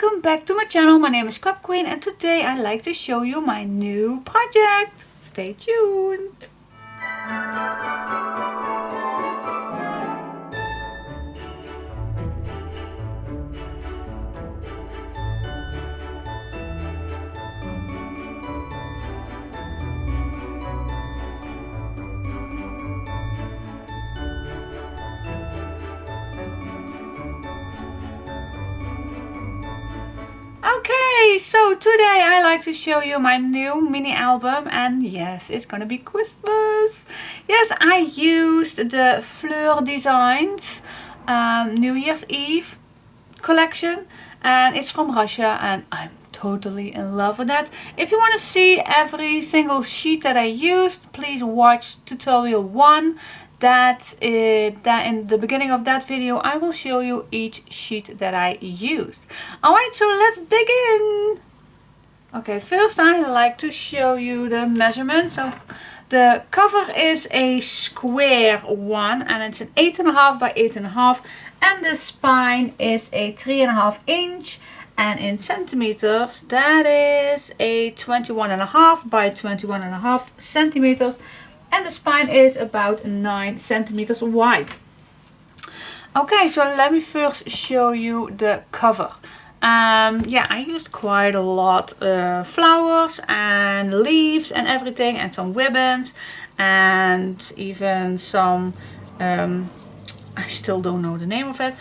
Welcome back to my channel. My name is Scrap Queen and today I'd like to show you my new project. Stay tuned. Okay, so today I like to show you my new mini album, and yes, it's gonna be Christmas. Yes, I used the FLEUR Designs New Year's Eve collection, and it's from Russia, and I'm totally in love with that. If you want to see every single sheet that I used, please watch tutorial 1. That in the beginning of that video I will show you each sheet that I used. Alright, so let's dig in. Okay, first I like to show you the measurements. So the cover is a square one and it's an 8.5 by 8.5, and the spine is a 3.5 inch, and in centimeters that is a 21.5 by 21.5 centimeters. And the spine is about 9 centimeters wide. Okay, so let me first show you the cover. Yeah, I used quite a lot of flowers and leaves and everything, and some ribbons, and even some, I still don't know the name of it,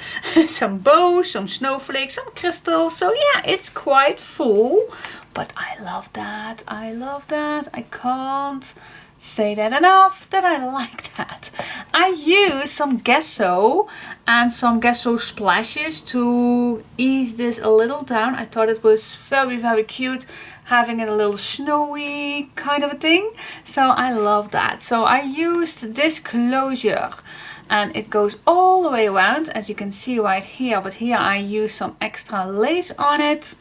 some bows, some snowflakes, some crystals. So yeah, it's quite full, but I love that. I love that. I can't say that enough that I like that. I used some gesso and some gesso splashes to ease this a little down. I thought it was very cute, having it a little snowy kind of a thing. So I love that. So I used this closure and it goes all the way around, as you can see right here, but here I used some extra lace on it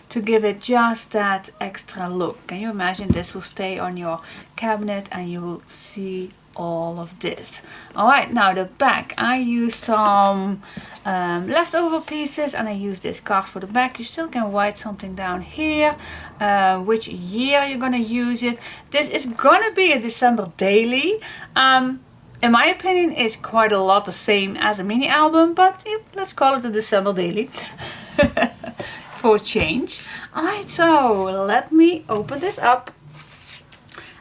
to give it just that extra look. Can you imagine? This will stay on your cabinet and you will see all of this. Alright, now the back. I used some leftover pieces and I used this card for the back. You still can write something down here, which year you're gonna use it. This is gonna be a December daily. In my opinion, it's quite a lot the same as a mini album, but yeah, let's call it a December daily. For a change. Alright, so let me open this up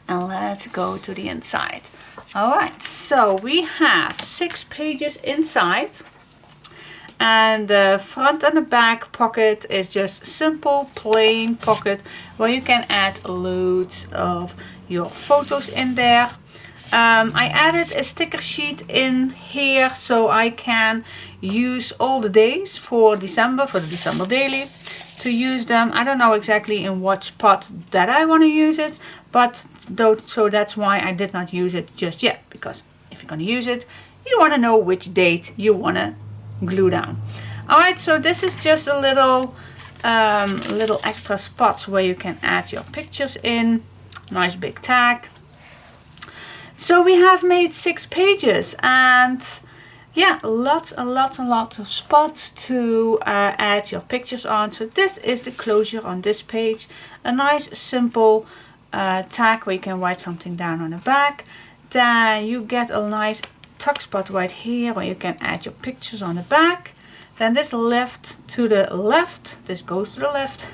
and let's go to the inside. Alright, so we have 6 pages inside, and the front and the back pocket is just simple plain pocket where you can add loads of your photos in there. I added a sticker sheet in here so I can use all the days for December, for the December daily, to use them. I don't know exactly in what spot that I want to use it, but so that's why I did not use it just yet, because if you're going to use it, you want to know which date you want to glue down. Alright, so this is just a little extra spots where you can add your pictures in. Nice big tag. So we have made 6 pages, and yeah, lots and lots of spots to add your pictures on. So this is the closure on this page. A nice simple tag where you can write something down on the back. Then you get a nice tuck spot right here where you can add your pictures on the back. Then this left to the left, this goes to the left.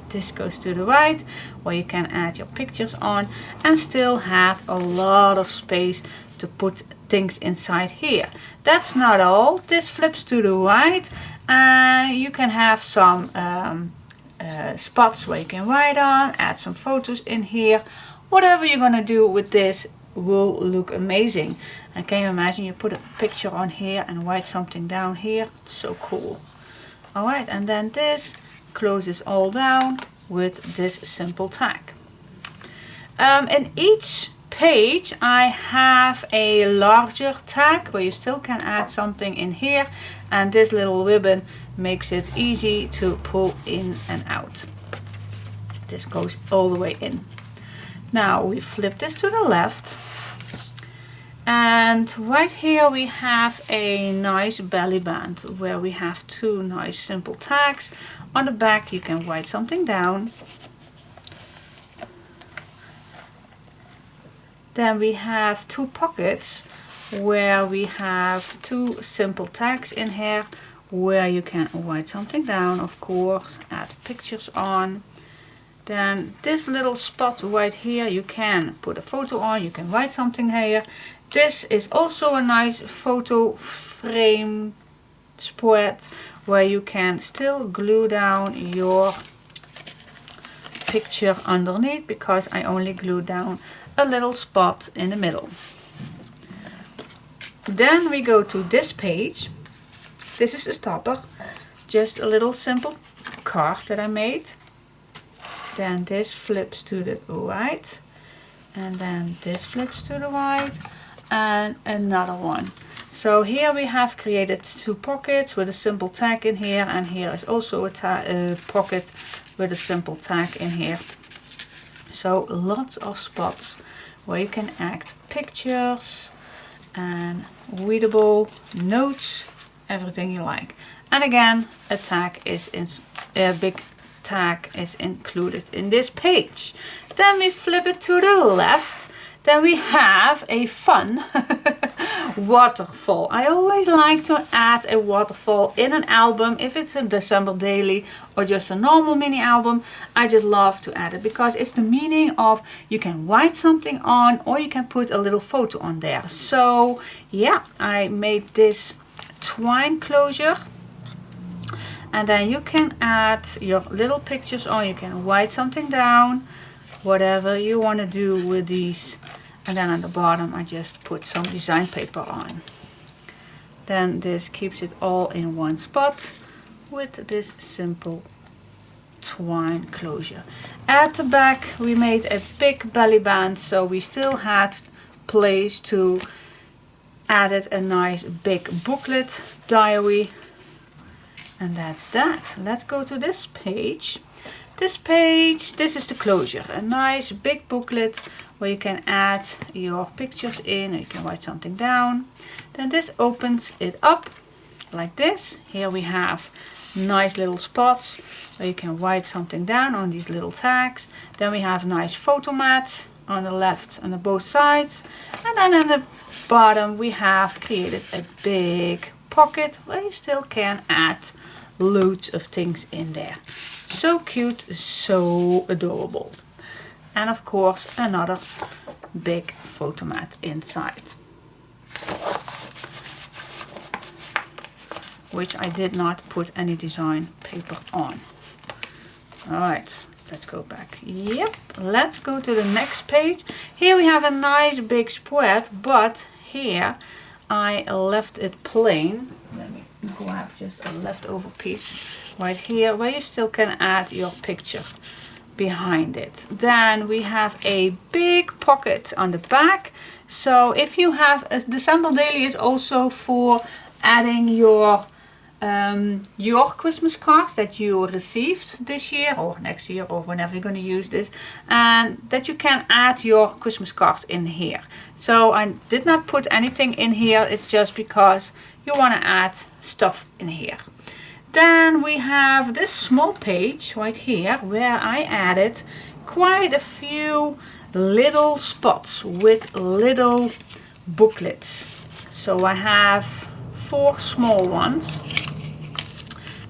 This goes to the right, where you can add your pictures on and still have a lot of space to put things inside here. That's not all. This flips to the right and you can have some spots where you can write on, add some photos in here. Whatever you're gonna do with this will look amazing. And can you imagine you put a picture on here and write something down here? It's so cool. Alright, and then this closes all down with this simple tag. In each page I have a larger tag where you still can add something in here, and this little ribbon makes it easy to pull in and out. This goes all the way in. Now we flip this to the left And right here we have a nice belly band where we have two nice simple tags. On the back you can write something down. Then we have two pockets where we have two simple tags in here where you can write something down, of course, add pictures on. Then this little spot right here, you can put a photo on, you can write something here. This is also a nice photo frame spread where you can still glue down your picture underneath, because I only glued down a little spot in the middle. Then we go to this page. This is a stopper, just a little simple card that I made. Then this flips to the right, and then this flips to the right, and another one. So here we have created two pockets with a simple tag in here, and here is also a pocket with a simple tag in here. So lots of spots where you can add pictures and readable notes, everything you like. And again, a tag is a big tag is included in this page. Then we flip it to the left. Then we have a fun waterfall. I always like to add a waterfall in an album. If it's a December daily or just a normal mini album, I just love to add it because it's the meaning of you can write something on or you can put a little photo on there. So yeah, I made this twine closure. And then you can add your little pictures on, you can write something down, whatever you want to do with these. And then on the bottom I just put some design paper on. Then this keeps it all in one spot with this simple twine closure. At the back we made a big belly band, so we still had place to add a nice big booklet diary. And that's that. Let's go to this page. This page, this is the closure. A nice big booklet where you can add your pictures in, or you can write something down. Then this opens it up like this. Here we have nice little spots where you can write something down on these little tags. Then we have nice photo mats on the left and on both sides. And then on the bottom we have created a big pocket where you still can add loads of things in there. So cute, so adorable. And of course another big photo mat inside, which I did not put any design paper on. Alright, let's go back. Yep, let's go to the next page. Here we have a nice big spread, but here I left it plain. Let me grab just a leftover piece right here where you still can add your picture behind it. Then we have a big pocket on the back. So if you have a December daily is also for adding your Christmas cards that you received this year or next year or whenever you're going to use this, and that you can add your Christmas cards in here. So I did not put anything in here, it's just because you want to add stuff in here. Then we have this small page right here where I added quite a few little spots with little booklets. So I have 4 small ones.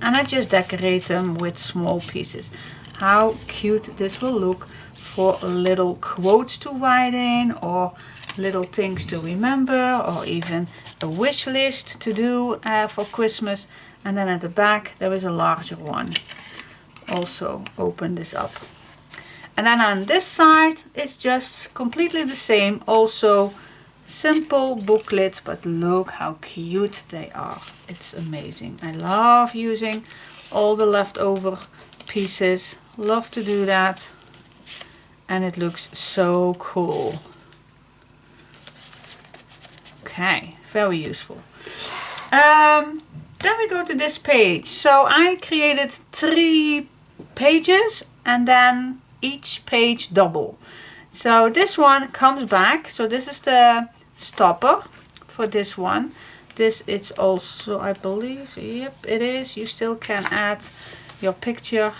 And I just decorate them with small pieces. How cute this will look for little quotes to write in, or little things to remember, or even a wish list to do for Christmas. And then at the back there is a larger one. Also open this up. And then on this side it's just completely the same. Also simple booklets, but look how cute they are. It's amazing. I love using all the leftover pieces. Love to do that. And it looks so cool. Okay, very useful. Then we go to this page. So I created 3 pages and then each page double. So this one comes back. So this is the stopper for this one. This is also, I believe, yep, it is. You still can add your picture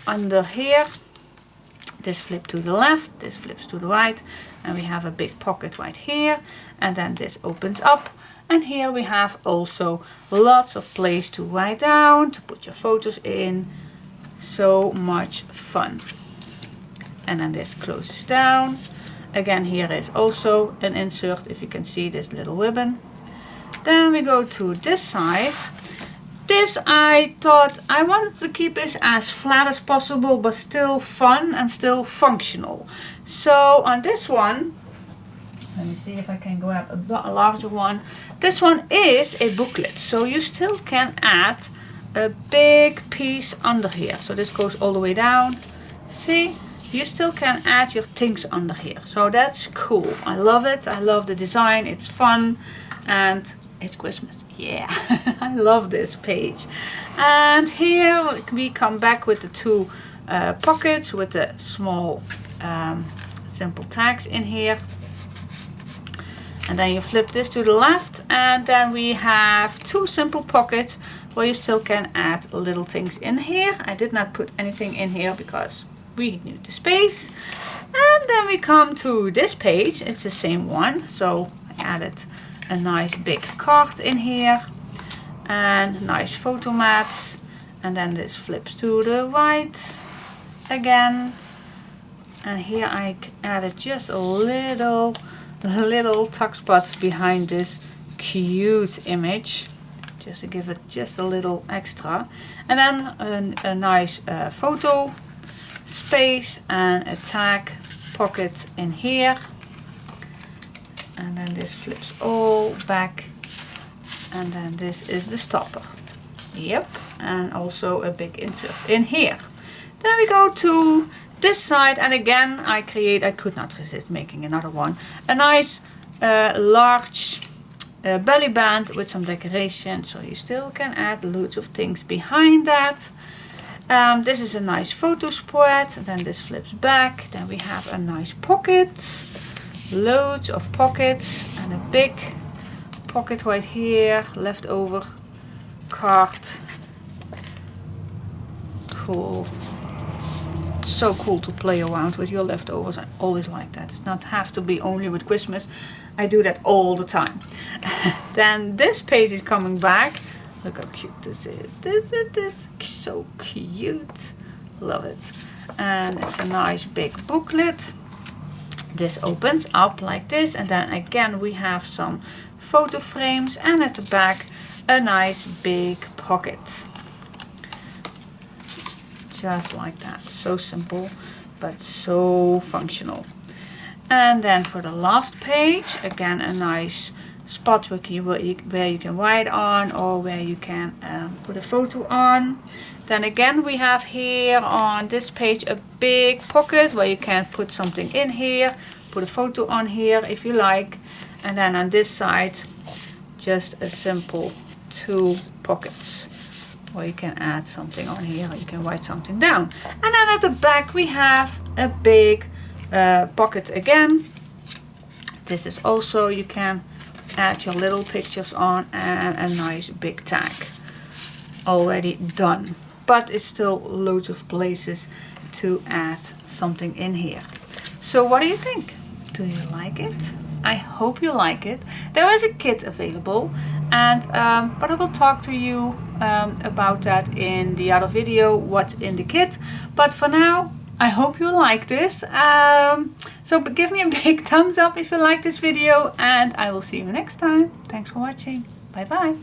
under here. This flips to the left, this flips to the right, and we have a big pocket right here, and then this opens up, and here we have also lots of place to write down, to put your photos in. So much fun. And then this closes down. Again, here is also an insert, if you can see this little ribbon. Then we go to this side. This, I thought I wanted to keep this as flat as possible, but still fun and still functional. So on this one, let me see if I can grab a larger one. This one is a booklet, so you still can add a big piece under here. So this goes all the way down. See, you still can add your things under here. So that's cool. I love it. I love the design. It's fun and it's Christmas. Yeah, I love this page. And here we come back with the two pockets with the small simple tags in here. And then you flip this to the left, and then we have two simple pockets where you still can add little things in here. I did not put anything in here because we need the space. And then we come to this page. It's the same one, so I added a nice big card in here and nice photo mats, and then this flips to the right again, and here I added just a little tuck spot behind this cute image, just to give it just a little extra, and then a nice photo space and a tag pocket in here. And then this flips all back, and then this is the stopper. Yep, and also a big insert in here. Then we go to this side, and again I could not resist making another one. A nice large belly band with some decoration, so you still can add loads of things behind that. This is a nice photo spread, then this flips back, then we have a nice pocket. Loads of pockets and a big pocket right here, leftover card. Cool. So cool to play around with your leftovers. I always like that. It's not have to be only with Christmas. I do that all the time. Then this page is coming back. Look how cute this is. This is so cute. Love it. And it's a nice big booklet. This opens up like this, and then again we have some photo frames, and at the back a nice big pocket. Just like that. So simple, but so functional. And then for the last page, again a nice spot where you can write on, or where you can put a photo on. Then again we have here on this page a big pocket where you can put something in here, put a photo on here if you like. And then on this side just a simple two pockets where you can add something on here, or you can write something down. And then at the back we have a big pocket again. This is also, you can add your little pictures on, and a nice big tag already done. But it's still loads of places to add something in here. So what do you think? Do you like it? I hope you like it. There is a kit available, and but I will talk to you about that in the other video, what's in the kit. But for now, I hope you like this. So give me a big thumbs up if you like this video, and I will see you next time. Thanks for watching. Bye bye.